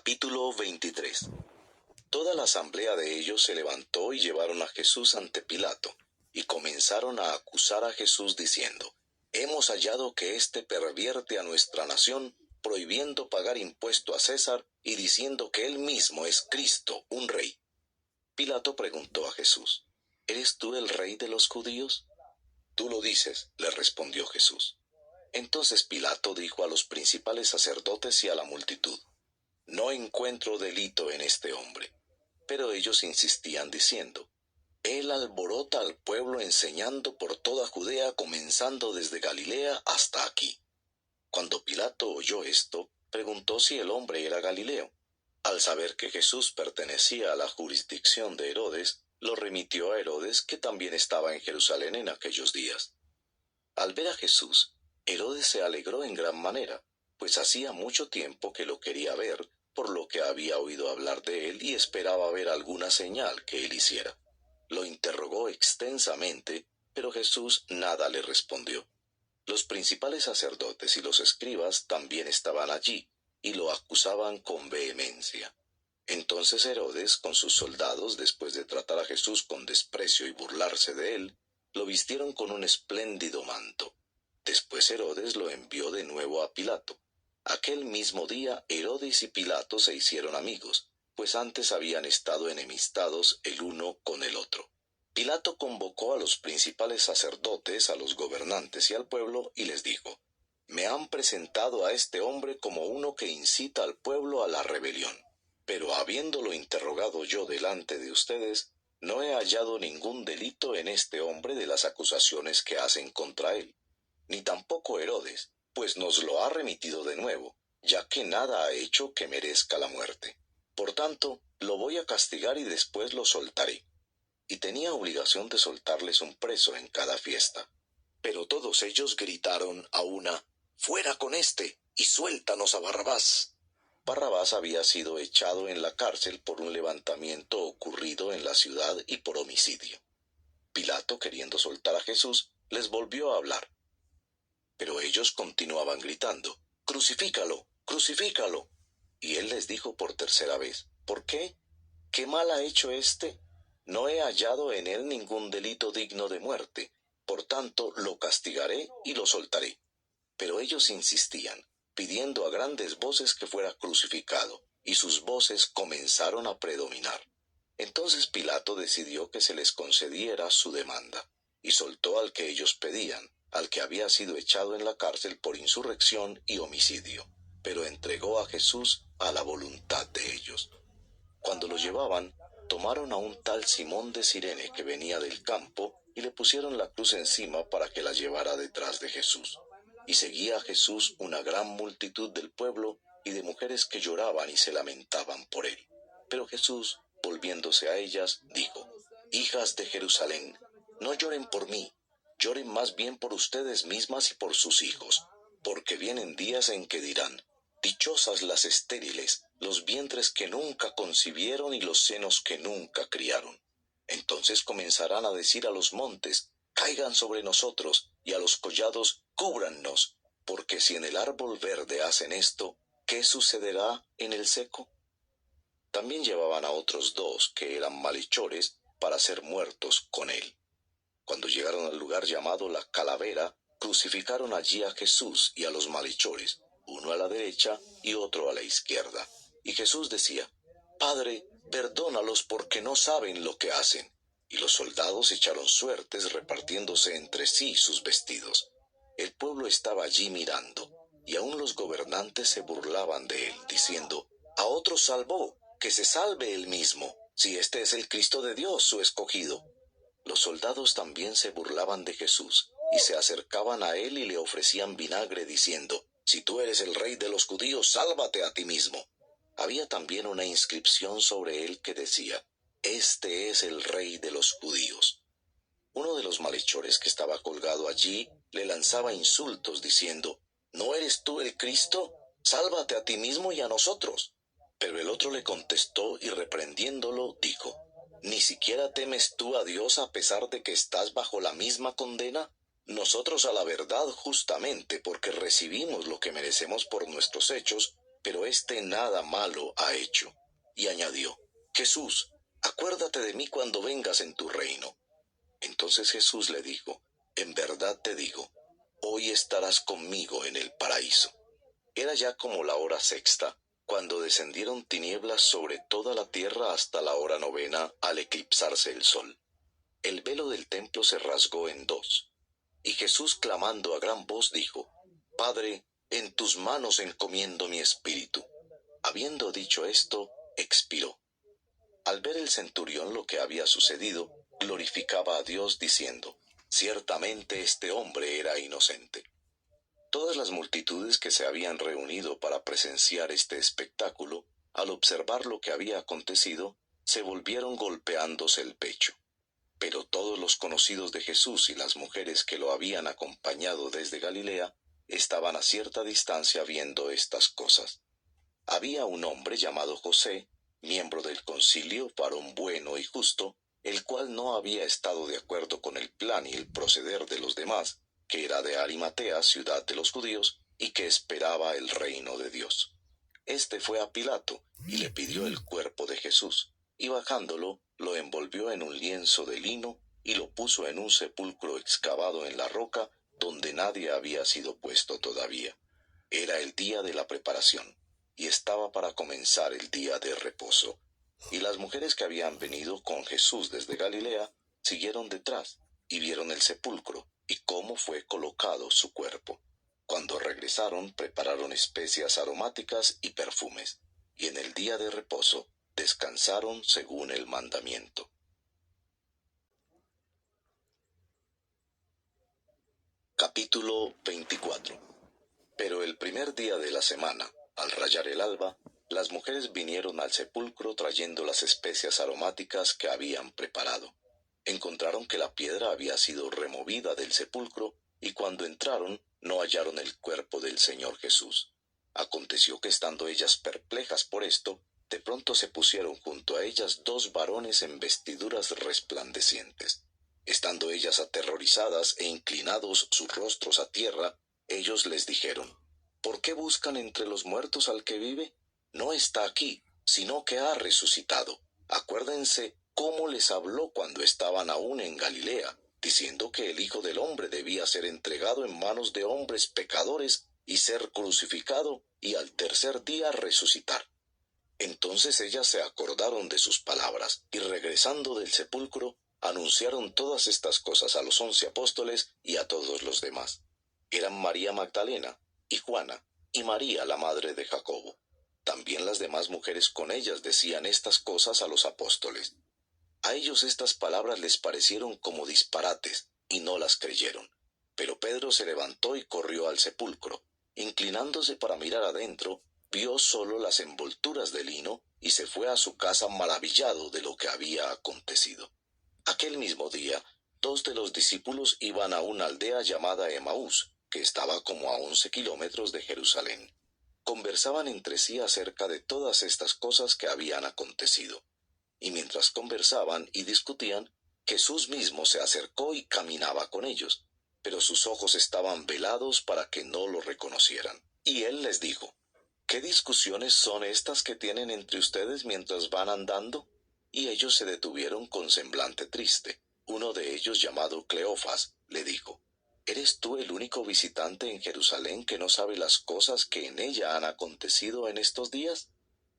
Capítulo 23. Toda la asamblea de ellos se levantó y llevaron a Jesús ante Pilato, y comenzaron a acusar a Jesús diciendo: Hemos hallado que éste pervierte a nuestra nación, prohibiendo pagar impuesto a César y diciendo que él mismo es Cristo, un rey. Pilato preguntó a Jesús: ¿Eres tú el rey de los judíos? Tú lo dices, le respondió Jesús. Entonces Pilato dijo a los principales sacerdotes y a la multitud: No encuentro delito en este hombre. Pero ellos insistían diciendo: Él alborota al pueblo enseñando por toda Judea, comenzando desde Galilea hasta aquí. Cuando Pilato oyó esto, preguntó si el hombre era Galileo. Al saber que Jesús pertenecía a la jurisdicción de Herodes, lo remitió a Herodes, que también estaba en Jerusalén en aquellos días. Al ver a Jesús, Herodes se alegró en gran manera, pues hacía mucho tiempo que lo quería ver, por lo que había oído hablar de él y esperaba ver alguna señal que él hiciera. Lo interrogó extensamente, pero Jesús nada le respondió. Los principales sacerdotes y los escribas también estaban allí, y lo acusaban con vehemencia. Entonces Herodes, con sus soldados, después de tratar a Jesús con desprecio y burlarse de él, lo vistieron con un espléndido manto. Después Herodes lo envió de nuevo a Pilato. Aquel mismo día Herodes y Pilato se hicieron amigos, pues antes habían estado enemistados el uno con el otro. Pilato convocó a los principales sacerdotes, a los gobernantes y al pueblo, y les dijo: Me han presentado a este hombre como uno que incita al pueblo a la rebelión. Pero habiéndolo interrogado yo delante de ustedes, no he hallado ningún delito en este hombre de las acusaciones que hacen contra él, ni tampoco Herodes, pues nos lo ha remitido de nuevo, ya que nada ha hecho que merezca la muerte. Por tanto, lo voy a castigar y después lo soltaré. Y tenía obligación de soltarles un preso en cada fiesta. Pero todos ellos gritaron a una: ¡Fuera con éste, y suéltanos a Barrabás! Barrabás había sido echado en la cárcel por un levantamiento ocurrido en la ciudad y por homicidio. Pilato, queriendo soltar a Jesús, les volvió a hablar. Pero ellos continuaban gritando: ¡Crucifícalo! ¡Crucifícalo! Y él les dijo por tercera vez: ¿Por qué? ¿Qué mal ha hecho éste? No he hallado en él ningún delito digno de muerte, por tanto lo castigaré y lo soltaré. Pero ellos insistían, pidiendo a grandes voces que fuera crucificado, y sus voces comenzaron a predominar. Entonces Pilato decidió que se les concediera su demanda, y soltó al que ellos pedían, al que había sido echado en la cárcel por insurrección y homicidio, pero entregó a Jesús a la voluntad de ellos. Cuando lo llevaban, tomaron a un tal Simón de Cirene que venía del campo, y le pusieron la cruz encima para que la llevara detrás de Jesús. Y seguía a Jesús una gran multitud del pueblo y de mujeres que lloraban y se lamentaban por él. Pero Jesús, volviéndose a ellas, dijo: Hijas de Jerusalén, no lloren por mí, lloren más bien por ustedes mismas y por sus hijos, porque vienen días en que dirán: Dichosas las estériles, los vientres que nunca concibieron y los senos que nunca criaron. Entonces comenzarán a decir a los montes: Caigan sobre nosotros, y a los collados: Cúbrannos, porque si en el árbol verde hacen esto, ¿qué sucederá en el seco? También llevaban a otros dos, que eran malhechores, para ser muertos con él. Cuando llegaron al lugar llamado la Calavera, crucificaron allí a Jesús y a los malhechores, uno a la derecha y otro a la izquierda. Y Jesús decía: Padre, perdónalos porque no saben lo que hacen. Y los soldados echaron suertes repartiéndose entre sí sus vestidos. El pueblo estaba allí mirando, y aun los gobernantes se burlaban de él, diciendo: A otro salvó, que se salve él mismo, si este es el Cristo de Dios, su escogido. Los soldados también se burlaban de Jesús, y se acercaban a él y le ofrecían vinagre, diciendo: Si tú eres el rey de los judíos, sálvate a ti mismo. Había también una inscripción sobre él que decía: Este es el rey de los judíos. Uno de los malhechores que estaba colgado allí le lanzaba insultos, diciendo: ¿No eres tú el Cristo? Sálvate a ti mismo y a nosotros. Pero el otro le contestó y reprendiéndolo, dijo: ¿Ni siquiera temes tú a Dios a pesar de que estás bajo la misma condena? Nosotros a la verdad justamente, porque recibimos lo que merecemos por nuestros hechos, pero éste nada malo ha hecho. Y añadió, Jesús, acuérdate de mí cuando vengas en tu reino. Entonces Jesús le dijo, en verdad te digo, hoy estarás conmigo en el paraíso. Era ya como la hora sexta, cuando descendieron tinieblas sobre toda la tierra hasta la hora novena al eclipsarse el sol. El velo del templo se rasgó en dos. Y Jesús clamando a gran voz dijo, Padre, en tus manos encomiendo mi espíritu. Habiendo dicho esto, expiró. Al ver el centurión lo que había sucedido, glorificaba a Dios diciendo, ciertamente este hombre era inocente. Todas las multitudes que se habían reunido para presenciar este espectáculo, al observar lo que había acontecido, se volvieron golpeándose el pecho. Pero todos los conocidos de Jesús y las mujeres que lo habían acompañado desde Galilea, estaban a cierta distancia viendo estas cosas. Había un hombre llamado José, miembro del concilio, varón bueno y justo, el cual no había estado de acuerdo con el plan y el proceder de los demás, que era de Arimatea, ciudad de los judíos, y que esperaba el reino de Dios. Este fue a Pilato, y le pidió el cuerpo de Jesús, y bajándolo, lo envolvió en un lienzo de lino, y lo puso en un sepulcro excavado en la roca, donde nadie había sido puesto todavía. Era el día de la preparación, y estaba para comenzar el día de reposo. Y las mujeres que habían venido con Jesús desde Galilea, siguieron detrás, y vieron el sepulcro, y cómo fue colocado su cuerpo. Cuando regresaron, prepararon especias aromáticas y perfumes, y en el día de reposo descansaron según el mandamiento. Capítulo 24. Pero el primer día de la semana, al rayar el alba, las mujeres vinieron al sepulcro trayendo las especias aromáticas que habían preparado. Encontraron que la piedra había sido removida del sepulcro, y cuando entraron no hallaron el cuerpo del Señor Jesús. Aconteció que estando ellas perplejas por esto, de pronto se pusieron junto a ellas dos varones en vestiduras resplandecientes. Estando ellas aterrorizadas e inclinados sus rostros a tierra, ellos les dijeron, ¿por qué buscan entre los muertos al que vive? No está aquí, sino que ha resucitado. Acuérdense cómo les habló cuando estaban aún en Galilea, diciendo que el Hijo del Hombre debía ser entregado en manos de hombres pecadores y ser crucificado y al tercer día resucitar. Entonces ellas se acordaron de sus palabras, y regresando del sepulcro, anunciaron todas estas cosas a los 11 apóstoles y a todos los demás. Eran María Magdalena, y Juana, y María la madre de Jacobo. También las demás mujeres con ellas decían estas cosas a los apóstoles. A ellos estas palabras les parecieron como disparates, y no las creyeron. Pero Pedro se levantó y corrió al sepulcro. Inclinándose para mirar adentro, vio solo las envolturas de lino, y se fue a su casa maravillado de lo que había acontecido. Aquel mismo día, dos de los discípulos iban a una aldea llamada Emaús, que estaba como a 11 kilómetros de Jerusalén. Conversaban entre sí acerca de todas estas cosas que habían acontecido. Y mientras conversaban y discutían, Jesús mismo se acercó y caminaba con ellos, pero sus ojos estaban velados para que no lo reconocieran. Y él les dijo, ¿qué discusiones son estas que tienen entre ustedes mientras van andando? Y ellos se detuvieron con semblante triste. Uno de ellos, llamado Cleofas, le dijo, ¿eres tú el único visitante en Jerusalén que no sabe las cosas que en ella han acontecido en estos días?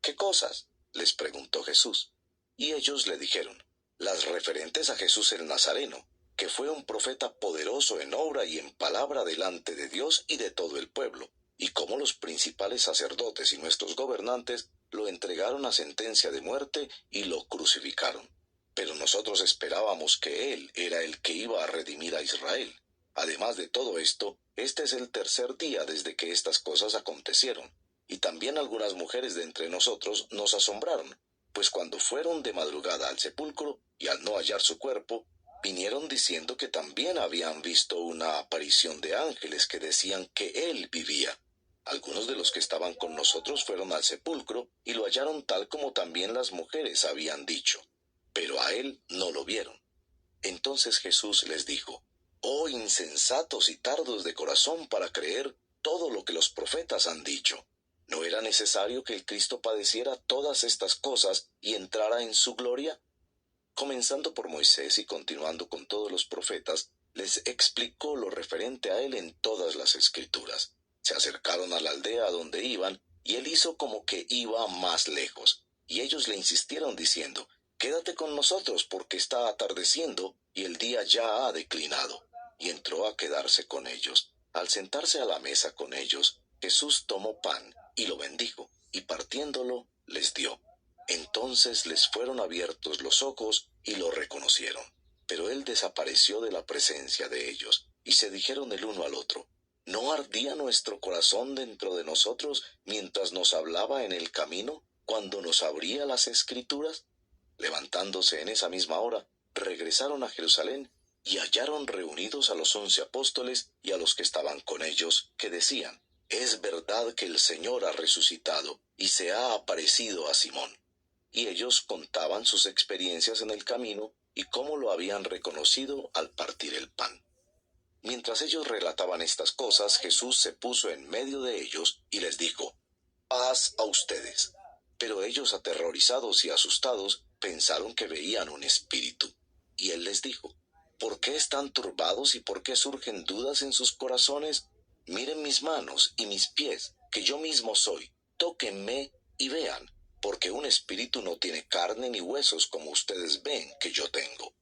¿Qué cosas?, les preguntó Jesús. Y ellos le dijeron, las referentes a Jesús el Nazareno, que fue un profeta poderoso en obra y en palabra delante de Dios y de todo el pueblo, y cómo los principales sacerdotes y nuestros gobernantes lo entregaron a sentencia de muerte y lo crucificaron. Pero nosotros esperábamos que él era el que iba a redimir a Israel. Además de todo esto, este es el tercer día desde que estas cosas acontecieron. Y también algunas mujeres de entre nosotros nos asombraron, pues cuando fueron de madrugada al sepulcro y al no hallar su cuerpo, vinieron diciendo que también habían visto una aparición de ángeles que decían que él vivía. Algunos de los que estaban con nosotros fueron al sepulcro y lo hallaron tal como también las mujeres habían dicho, pero a él no lo vieron. Entonces Jesús les dijo, «Oh insensatos y tardos de corazón para creer todo lo que los profetas han dicho. ¿No era necesario que el Cristo padeciera todas estas cosas y entrara en su gloria? Comenzando por Moisés y continuando con todos los profetas, les explicó lo referente a él en todas las escrituras. Se acercaron a la aldea a donde iban, y él hizo como que iba más lejos. Y ellos le insistieron diciendo, «Quédate con nosotros, porque está atardeciendo, y el día ya ha declinado». Y entró a quedarse con ellos. Al sentarse a la mesa con ellos, Jesús tomó pan, y lo bendijo, y partiéndolo, les dio. Entonces les fueron abiertos los ojos y lo reconocieron. Pero él desapareció de la presencia de ellos, y se dijeron el uno al otro, ¿no ardía nuestro corazón dentro de nosotros mientras nos hablaba en el camino, cuando nos abría las Escrituras? Levantándose en esa misma hora, regresaron a Jerusalén y hallaron reunidos a los 11 apóstoles y a los que estaban con ellos, que decían, «Es verdad que el Señor ha resucitado y se ha aparecido a Simón». Y ellos contaban sus experiencias en el camino y cómo lo habían reconocido al partir el pan. Mientras ellos relataban estas cosas, Jesús se puso en medio de ellos y les dijo, «Paz a ustedes». Pero ellos, aterrorizados y asustados, pensaron que veían un espíritu. Y él les dijo, «¿Por qué están turbados y por qué surgen dudas en sus corazones? Miren mis manos y mis pies, que yo mismo soy. Tóquenme y vean, porque un espíritu no tiene carne ni huesos como ustedes ven que yo tengo».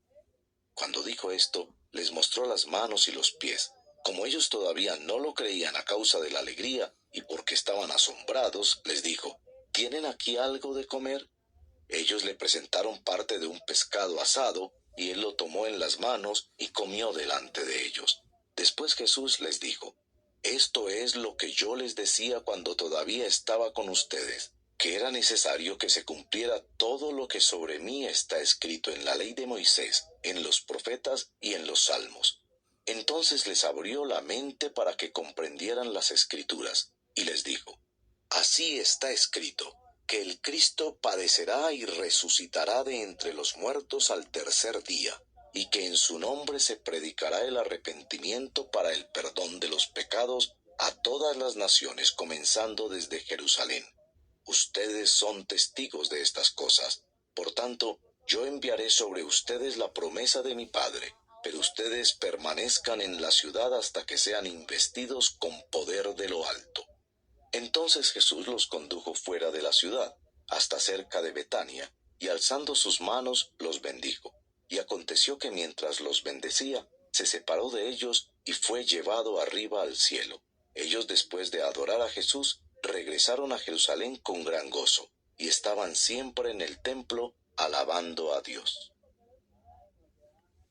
Cuando dijo esto, les mostró las manos y los pies. Como ellos todavía no lo creían a causa de la alegría y porque estaban asombrados, les dijo, «¿Tienen aquí algo de comer?». Ellos le presentaron parte de un pescado asado, y él lo tomó en las manos y comió delante de ellos. Después Jesús les dijo, «Esto es lo que yo les decía cuando todavía estaba con ustedes, que era necesario que se cumpliera todo lo que sobre mí está escrito en la ley de Moisés, en los profetas y en los salmos». Entonces les abrió la mente para que comprendieran las Escrituras, y les dijo, «Así está escrito, que el Cristo padecerá y resucitará de entre los muertos al tercer día, y que en su nombre se predicará el arrepentimiento para el perdón de los pecados a todas las naciones, comenzando desde Jerusalén. Ustedes son testigos de estas cosas. Por tanto, yo enviaré sobre ustedes la promesa de mi Padre, pero ustedes permanezcan en la ciudad hasta que sean investidos con poder de lo alto». Entonces Jesús los condujo fuera de la ciudad, hasta cerca de Betania, y alzando sus manos los bendijo. Y aconteció que mientras los bendecía, se separó de ellos y fue llevado arriba al cielo. Ellos, después de adorar a Jesús, regresaron a Jerusalén con gran gozo, y estaban siempre en el templo alabando a Dios.